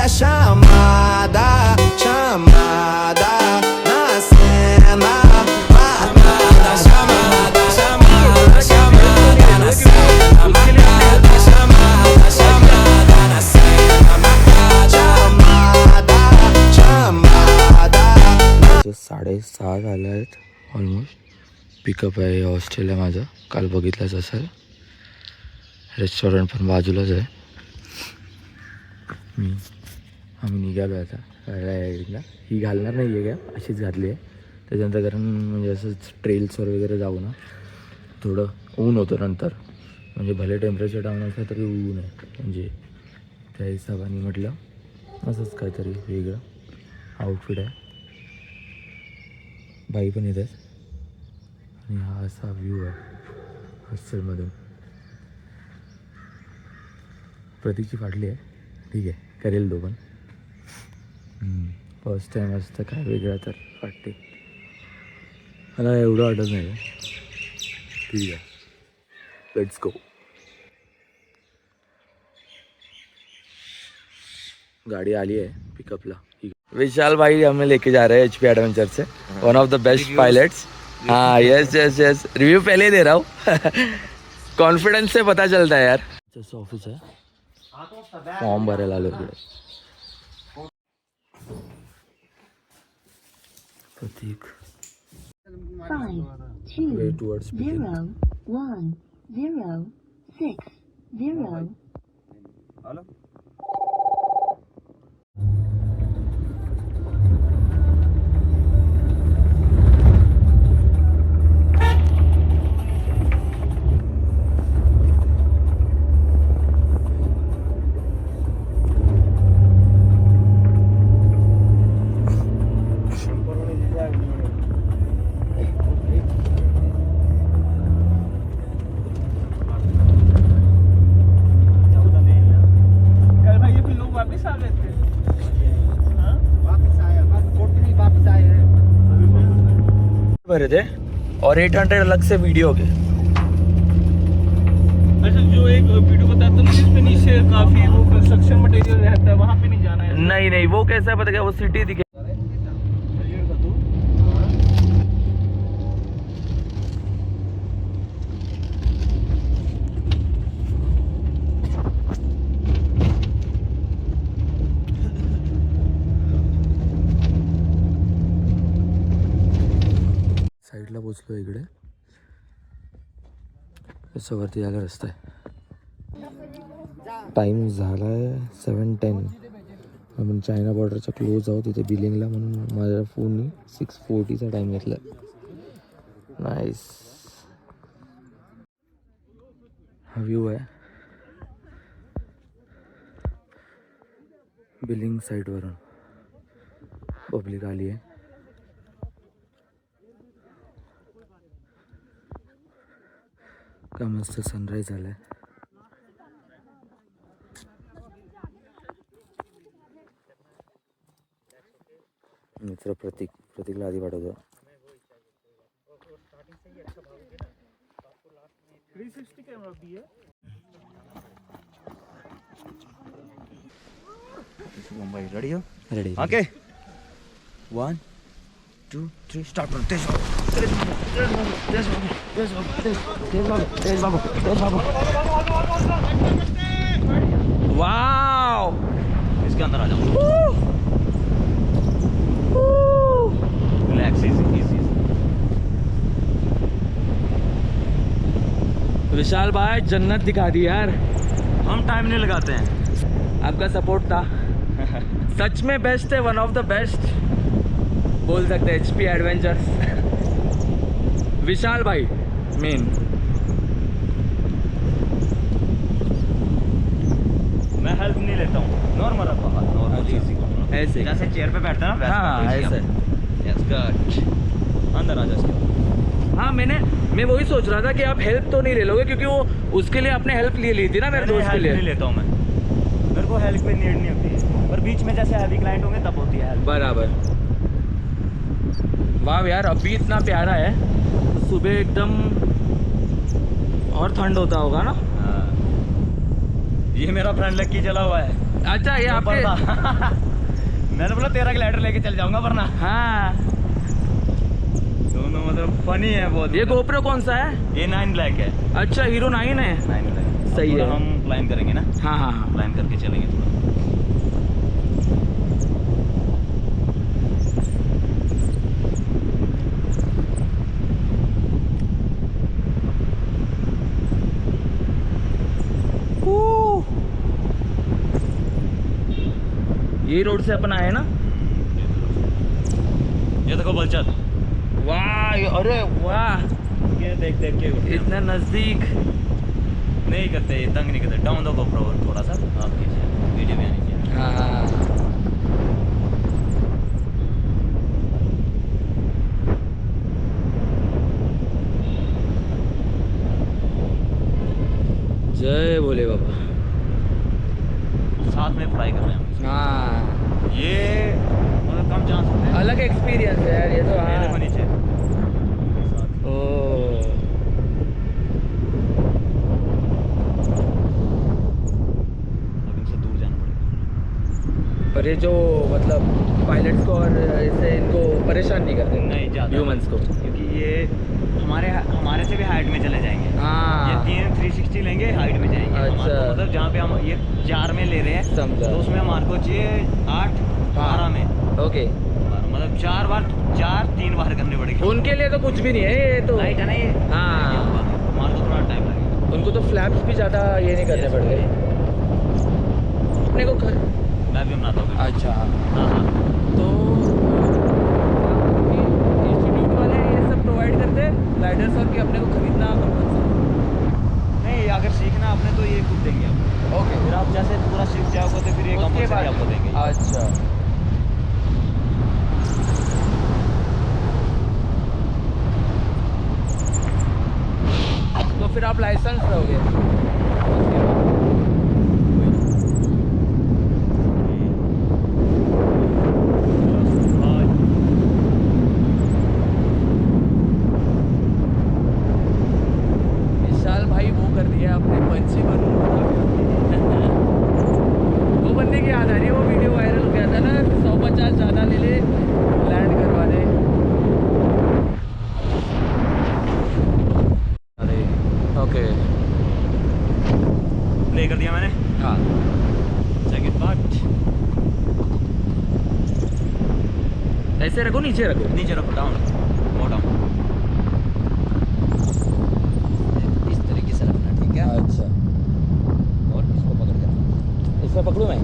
chamada, chamada na cena. Marcada, chamada, chamada, chamada na cena. Marcada, chamada, chamada na cena. Marcada, chamada, chamada. 6:30 झाले आहेत almost. Pickup आहे hostel आहे माझं, काल बघितलंच असेल. रेस्टॉरंट पण बाजूलाच आहे. आम्ही निघालो आहे आता रायडिंगला. ही घालणार नाही आहे का, अशीच घातली आहे त्याच्यानंतर, कारण म्हणजे असंच ट्रेल्सवर वगैरे जाऊ ना, थोडं ऊन होतं नंतर, म्हणजे भले टेम्परेचर डाऊन असलं तरी ऊन आहे, म्हणजे त्या हिशोबाने म्हटलं असंच काहीतरी वेगळं आउटफिट आहे. बाई पण येत आहेत आणि हा असा व्ह्यू आहे हॉस्टेलमधून. प्रतीकची फाटली आहे, ठीक आहे, करेल तो पण. फर्स्ट टाईम असतं काय वेगळं तर वाटते मला, एवढं वाटत नाही. ठीक आहे, लेट्स गो. गाड़ी आली है पिकअपला. विशाल भाई हमें लेके जा रहे हैं HP adventure say, one of the best pilots. हाँ यस यस यस, रिव्यू पहले ही दे रहा हूँ. कॉन्फिडेंस से पता चलता है यार. जसं ऑफिस आहे, फॉर्म भरायला आलो इकडे. प्रतीक 5 2 way towards 0 1 0 6 0. भरे थे और 800 अलग से वीडियो के. अच्छा, जो एक वीडियो बताता ना जिसमें नीचे काफी वो कंस्ट्रक्शन मटेरियल रहता है, वहाँ पे नहीं जाना है. नहीं नहीं, वो कैसा है पता क्या, वो सिटी दिखे. साईडला पोचलो इकडे, असं वरती जायला रस्ता आहे. टाईम झाला आहे 7:10. आपण चायना बॉर्डरच्या क्लोज आहोत तिथे बिलिंगला, म्हणून माझ्या फोननी 6:40चा टाईम घेतला. नाईस. हा व्ह्यू आहे बिलिंग साईडवरून. पब्लिक आली आहे. का मस्त सनराईज झालाय. मित्र प्रतीकला आधी पाठवतो. 360 कैमरा भी है. मुंबई रेडी हो? रेडी. Okay 1 2 3 start. वाव, इसके अंदर आ जाओ. Relax, easy. विशाल भाई जन्नत दिखा दी यार. हम टाइम नहीं लगाते हैं. आपका सपोर्ट था. सच में बेस्ट है, वन ऑफ द बेस्ट बोल सकते हैं HP एडवेंचर्स. विशाल भाई मेन. मैं हेल्प नहीं लेता हूँ, नॉर्मल रखो हाथ, नॉर्मल इजी ऐसे जैसे चेयर पे बैठता है ना. हाँ ऐसे. Yes good. अंदर आ जाओ. हाँ मैं वही सोच रहा था कि आप हेल्प तो नहीं ले लोगे, क्योंकि वो उसके लिए आपने हेल्प ली थी ना मेरे दोस्त के लिए. नहीं लेता हूँ मैं, मेरे को हेल्प की नीड नहीं होती है, पर बीच में जैसे हैवी क्लाइंट होंगे तब होती है हेल्प. बराबर. वाह यार, अभी इतना प्यारा है, तो सुबह एकदम और ठंड होता होगा ना. ये मेरा फ्रेंड लक्की चला हुआ है. अच्छा ये ऊपर आपके था। मैंने बोला तेरा ग्लाइडर लेके चल जाऊंगा वरना। हाँ दोनों मतलब फनी है बहुत। ये गोप्रो कौन सा है? ये 9 ब्लैक है। अच्छा हीरो 9 है। 9 ब्लैक सही है। हम क्लाइम करेंगे ना, हाँ हाँ हाँ क्लाइम करके चलेंगे थोड़ा। ये रोड से अपन आए ना। ये देखो बलचत, वाह अरे वाह ये देख देख के उठते हैं। इतना नजदीक। नहीं करते, तंग नहीं करते। डाउन दो गोप्रो थोड़ा सा आप कीजिए, वीडियो भी आनी चाहिए। हाँ जय भोले बाबा। साथ में फ्राई कर रहे हैं हम। हाँ ये मतलब कम चांस होते हैं। अलग एक्सपीरियंस है यार ये तो। ये देखो हाँ नीचे। ओ अब इनसे दूर जाना पड़ेगा। पर ये जो मतलब पायलट्स को और इससे इनको परेशान नहीं करते नहीं ज़्यादा ह्यूमंस को, क्योंकि ये हमारे से भी हाइट में चले जाएंगे। हाँ ये 360 लेंगे, हाइट में जाएंगे। अच्छा। हमारे को मतलब जहाँ पे हम ये 4 में ले रहे हैं, समझा। तो उसमें हमारे को चाहिए 8 12 में। ओके। मतलब 3 बार करने पड़ेगी। उनके लिए तो कुछ भी नहीं है ये तो। लाइट है ना ये। हाँ हमारे को थोड़ा टाइम लगेगा। उनको तो फ्लैप्स भी ज़्यादा ये नहीं करने पड़ते अपने को मैं भी बनाता हूँ। अच्छा हाँ हाँ। तो इंस्टीट्यूट वाले ये सब प्रोवाइड करते हैं ग्लाइडर्स और कि अपने को खरीदना कंपल्सरी? नहीं, अगर सीखना आपने तो ये खुद देंगे आपको। ओके फिर आप जैसे पूरा सीख जाओगे तो फिर ये उसके कंपल्सरी बाद आपको देंगे। अच्छा तो फिर आप लाइसेंस दोगे उसके बाद? विशाल भाई वो कर दिया अपने पंछी बनू वो बनने की याद आ रही है। वो वीडियो वायरल हो गया था ना 150 ज़्यादा ले ले लैंड करवा दे। अरे ओके प्ले कर दिया मैंने। हाँ सेकंड पार्ट ऐसे रखो नीचे रखो। नीचे रखो, डाउन गो डाउन। इस तरीके से रखना, ठीक है। अच्छा और इसको पकड़ कर इसमें पकड़ूँ मैं?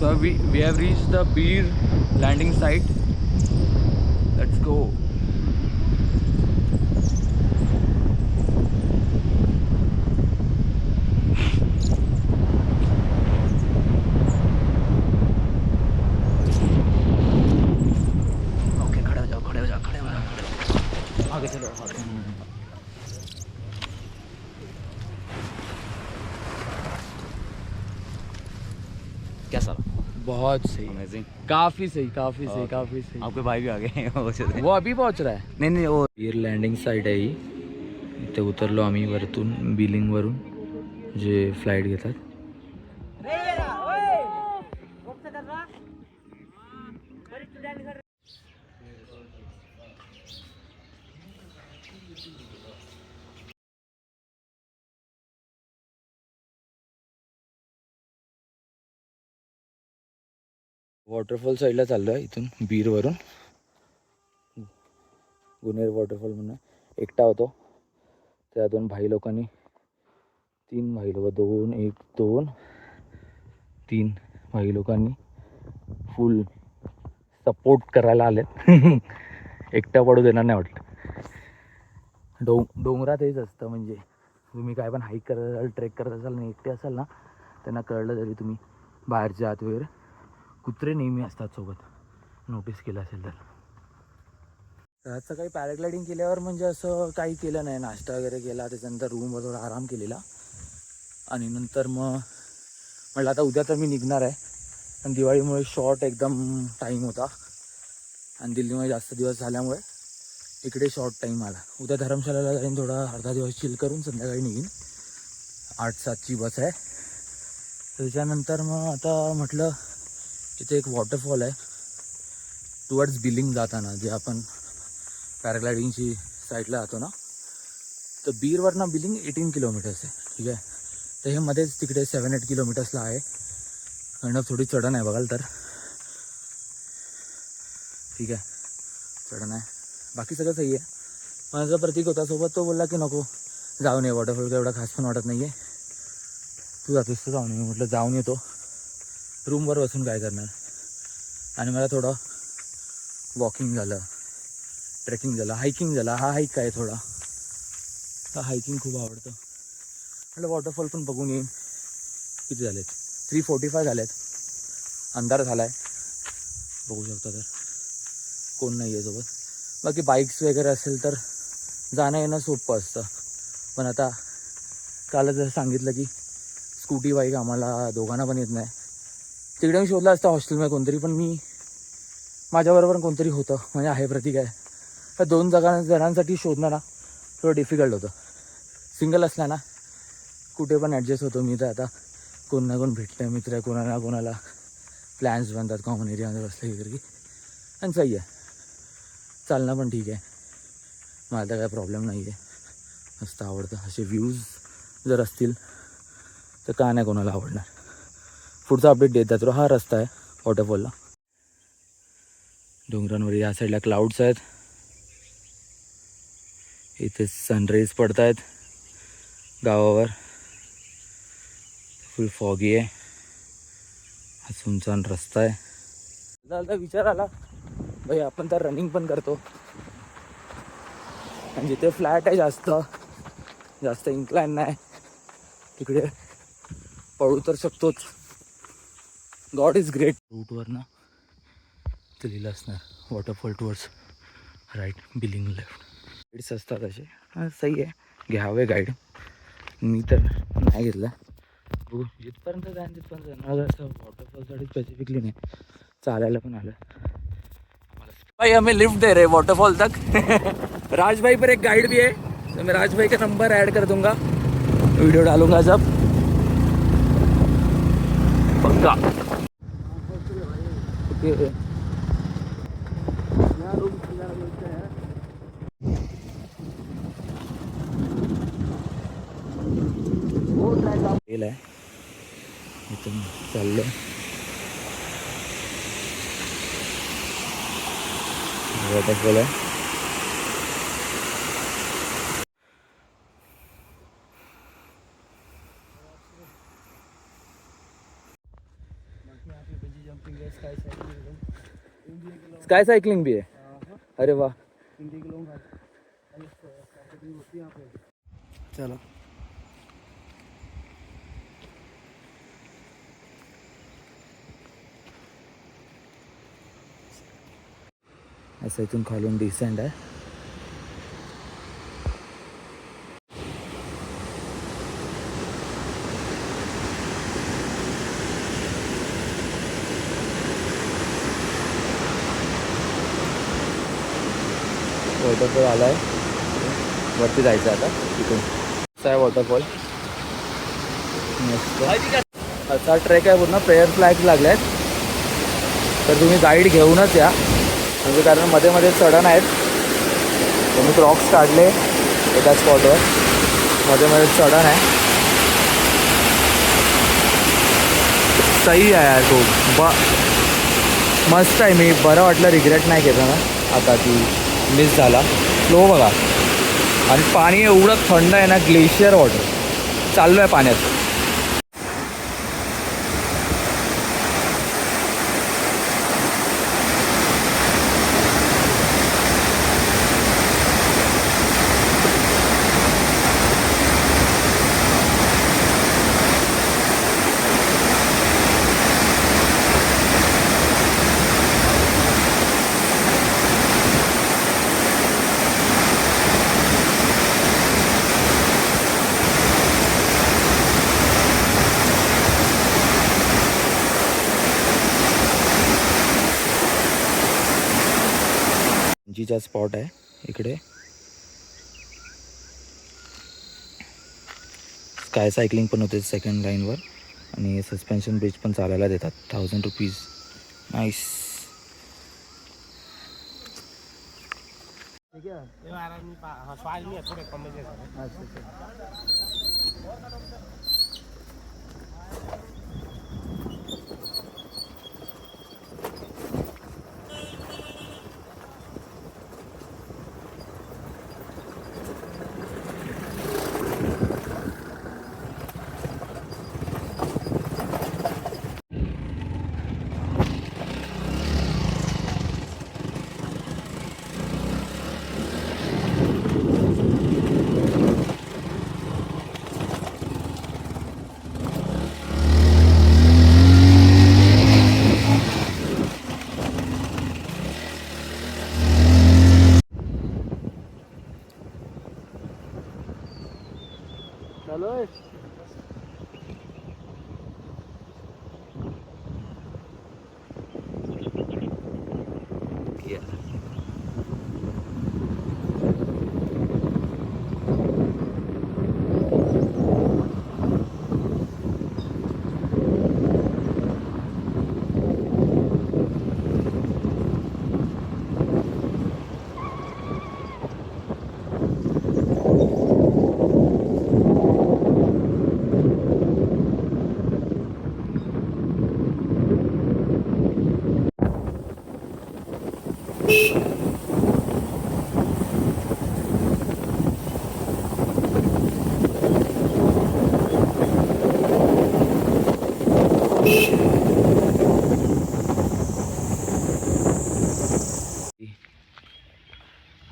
So we have reached the Beer landing site. Let's go. कैसा रहा? बहुत सही, अमेजिंग, काफी सही, काफी सही, काफी सही। आपके भाई भी आ गए वो चले. वो अभी पहुंच रहा है. नहीं वो एअर लँडिंग साईट आहे ही. इथे उतरलो आम्ही वरतून बिलिंगवरून जे फ्लाईट घेतात. वॉटरफॉल साईडला चाललो आहे इथून बीरवरून. गुन्हेर वॉटरफॉल म्हणून एकटा होतो. त्या दोन भाई लोकांनी, 3 भाई लोक, 2 1 2 3 भाई लोकांनी फुल सपोर्ट करायला आलेत. एकटा पडू देणार नाही वाटतं. डोंगरात हेच असतं, म्हणजे तुम्ही काय पण हाईक करत असाल, ट्रेक करत असाल आणि एकटे असाल ना, त्यांना कळलं तरी तुम्ही बाहेरच्या आत वगैरे कुत्रे नेहमी असतात सोबत, नोटीस केलं असेल तर. आज सकाळी पॅराग्लायडिंग केल्यावर म्हणजे असं काही केलं नाही, नाश्ता वगैरे केला, त्याच्यानंतर रूमवर थोडा आराम केलेला आणि नंतर मग म्हटलं आता उद्या तर मी निघणार आहे. आणि दिवाळीमुळे शॉर्ट एकदम टाईम होता आणि दिल्लीमध्ये जास्त दिवस झाल्यामुळे इकडे शॉर्ट टाईम आला. उद्या धर्मशालाला जाईन, थोडा अर्धा दिवस चिल करून संध्याकाळी निघीन. 8-7ची बस आहे. त्याच्यानंतर मग आता म्हटलं इथे एक वॉटरफॉल आहे टुवर्ड्स बिलिंग जाताना, जे आपण पॅराग्लायडिंगची साईडला जातो ना, तर बीरवरनं बिलिंग 18 किलोमीटर्स आहे. ठीक आहे. तर हे मध्येच तिकडे 7-8 किलोमीटर्सला आहे. कारण थोडी चढण आहे बघाल तर. ठीक आहे, चढण आहे, बाकी सगळं सही आहे. माझा प्रतीक होता सोबत, तो बोलला की नको जाऊन ये, वॉटरफॉल एवढा खास पण वाटत नाही आहे, तू जातोस तर जाऊन ये. म्हटलं जाऊन येतो, रूमवर बसून काय करणार. आणि मला थोडं वॉकिंग झालं, ट्रेकिंग झालं, हायकिंग झालं. हा हाईक काय थोडा, हा हायकिंग खूप आवडतं. म्हटलं वॉटरफॉल पण बघून येईन. किती झालेत? 3:45 झालेत. अंधार झाला आहे, बघू शकता तर. कोण नाही आहे सोबत. बाकी बाईक्स वगैरे असेल तर जाणं येणं सोपं असतं. पण आता कालच जसं सांगितलं की स्कूटी बाईक आम्हाला दोघांना पण येत नाही. तिकडे मी शोधलं असतं हॉस्टेलमध्ये कोणतरी, पण मी माझ्याबरोबर कोणतरी होतं, म्हणजे आहे प्रतीक आहे. तर 2 जणांसाठी शोधणं ना थोडं डिफिकल्ट होतं. सिंगल असला ना कुठे पण ॲडजस्ट होतो मी. तर आता कोण ना कोण भेटलं, मित्र, कोणाला कोणाला प्लॅन्स बनतात कॉमन एरियामध्ये बसले वगैरे की. आणि सही आहे, चालणं पण ठीक आहे, मला तर काय प्रॉब्लेम नाही आहे. मस्त आवडतं. असे व्ह्यूज जर असतील तर का नाही कोणाला आवडणार. पुढचा अपडेट देत जातो. हा रस्ता आहे वॉटरफॉलला. डोंगरांवर या साईडला क्लाउड्स आहेत. इथे सनराईज पडत आहेत गावावर. फुल फॉगी आहे. हा सुनसान रस्ता आहे. आता विचार आला भाई, आपण तर रनिंग पण करतो आणि जिथे फ्लॅट आहे, जास्त इन्क्लाइन नाही, तिकडे पळू तर शकतोच. God is great. रूटवर ना ते लिहिलं असणार waterfall towards right, billing left. Guides असतात असे. हां सही आहे, घ्यावे गाईड. मी तर नाही घेतलं. बघू जिथपर्यंत जाईन तिथपर्यंत जाणार. असं वॉटरफॉलसाठी स्पेसिफिकली नाही, चालायला पण आलं. भाई हमें लिफ्ट दे रहे वाटरफॉल तक. राज भाई पर एक गाइड भी है, तो मैं राज भाई का नंबर ऐड कर दूंगा, वीडियो डालूंगा जब पक्का. ओके. इथून चाललं वॉटरफॉल आहे. स्काई साइकिलिंग भी है. अरे वाह. चलो असं इथून खालून डिसेंड आहे. वॉटरफॉल आला आहे, वरती जायचं आता तिथून. असा आहे वॉटरफॉल, मस्त असा ट्रेक आहे. पूर्ण प्रेयर फ्लॅग्स लागले आहेत, तर तुम्ही गाईड घेऊनच या, म्हणजे कारण मध्ये मध्ये चढण आहेत. तुम्ही क्रॉक्स काढले एका स्पॉटवर, मध्ये मध्ये चढण आहे. सही आहे यार खूप मस्त आहे. मी बरं वाटलं, रिग्रेट नाही केलं ना आता की मिस झाला. फ्लो बघा, आणि पाणी एवढं थंड आहे ना, ग्लेशियर वॉटर. चाललो आहे पाण्यात. चा स्पॉट आहे इकडे. स्काय सायकलिंग पण होते सेकंड लाईनवर, आणि सस्पेन्शन ब्रिज पण चालायला देतात. 1000 रुपीज. नाईस.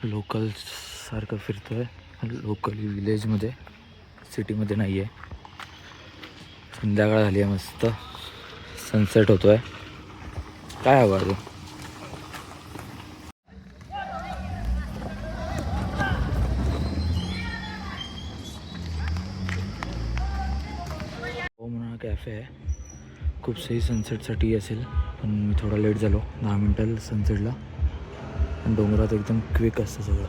लोकल सारखं फिरतोय, लोकल विलेजमध्ये, सिटीमध्ये नाही आहे. संध्याकाळ झाली आहे, मस्त सनसेट होतोय. काय हवं आहे म्हणा कॅफे आहे. खूप सही सनसेटसाठी असेल, पण मी थोडा लेट झालो, 10 मिनटं सनसेटला. पण डोंगरात एकदम क्विक असतं सगळं.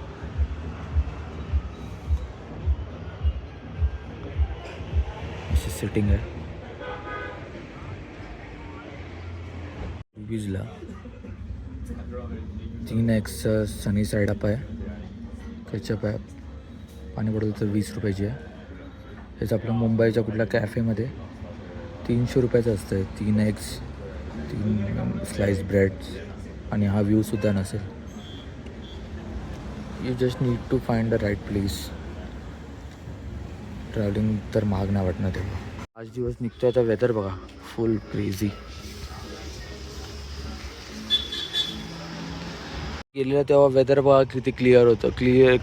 अशी सेटिंग आहे. बीचला 3x सनी साईड अप आहे, केचप आहे. पाणी बॉटल तर 20 रुपयाची आहे. हेच आपलं मुंबईच्या कुठल्या कॅफेमध्ये 300 रुपयाचं असतं. 3x 3 स्लाइस ब्रेड्स, आणि हा व्ह्यूसुद्धा नसेल. You just need to find the right place. Travelling तर महाग नाही वाटणार तेव्हा. 5 दिवस निघतोय आता. वेदर बघा, फुल क्रेझी. गेलेलं तेव्हा वेदर बघा किती क्लिअर होतं.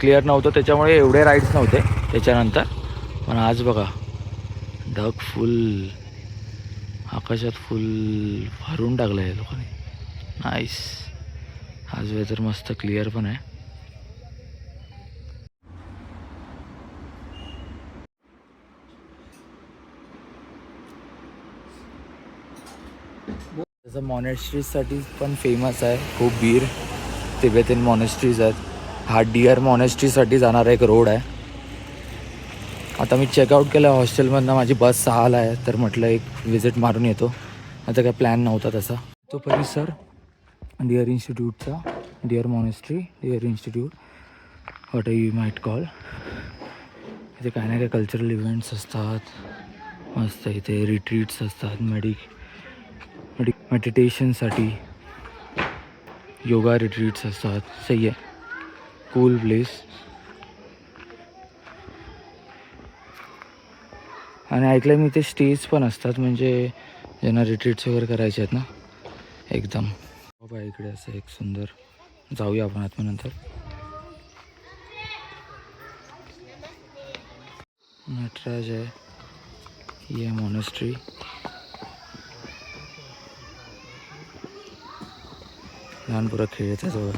क्लिअर नव्हतं, त्याच्यामुळे एवढे राईड्स नव्हते त्याच्यानंतर. पण आज बघा, ढग फुल, आकाशात फुल भरून टाकलं आहे लोकांनी. नाईस. आज वेदर मस्त क्लिअर पण आहे. तसं मॉनेस्ट्रीजसाठी पण फेमस आहे खूप. बीर तिबेटियन मॉनेस्ट्रीज आहेत. हा डिअर मॉनेस्ट्रीसाठी जाणारा एक रोड आहे. आता मी चेकआउट केलं हॉस्टेलमधनं, माझी बस 6ला आहे, तर म्हटलं एक विजिट मारून येतो. आता काय प्लॅन नव्हता तसा. तो परिसर डिअर इन्स्टिट्यूटचा, Deer Monastery, Deer Institute, what you might call. इथे काय ना काय कल्चरल इव्हेंट्स असतात मस्त. इथे रिट्रीट्स असतात, मेडिटेशनसाठी योगा रिट्रीट्स असतात. सही आहे, कूल प्लेस. आणि ऐकलं मी इथे स्टेज पण असतात, म्हणजे ज्यांना रिट्रीट्स वगैरे करायचे आहेत ना एकदम. बाबा इकडे असं एक सुंदर, जाऊया आपण आतमध्ये नंतर. नटराज आहे, ही आहे मॉनेस्ट्री. लहान पोरं खेळत आहे जवळ.